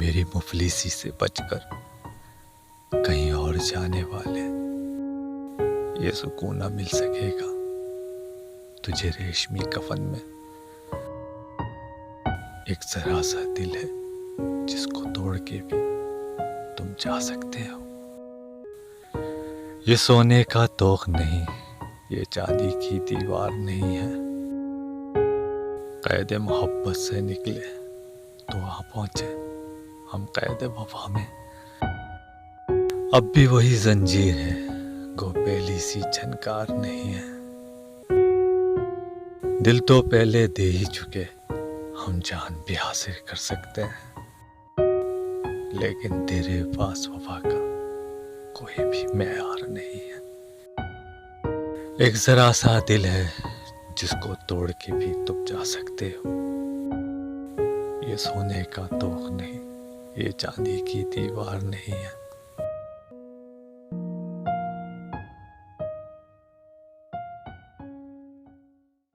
मेरी मुफलिसी से बचकर कहीं और जाने वाले, ये सुकून न मिल सकेगा तुझे रेशमी कफन में। एक जरा सा दिल है जिसको तोड़ के भी तुम जा सकते हो। ये सोने का तोख नहीं, ये चांदी की दीवार नहीं है। कैद मोहब्बत से निकले तो वहां पहुंचे हम कैद वफा में। अब भी वही जंजीर है, गो पहली सी झनकार नहीं है। दिल तो पहले दे ही चुके, हम जान भी हासिल कर सकते हैं, लेकिन तेरे पास वफा का कोई भी मेयार नहीं है। एक जरा सा दिल है जिसको तोड़ के भी तुम जा सकते हो। ये सोने का तोख नहीं, ये चांदी की दीवार नहीं है।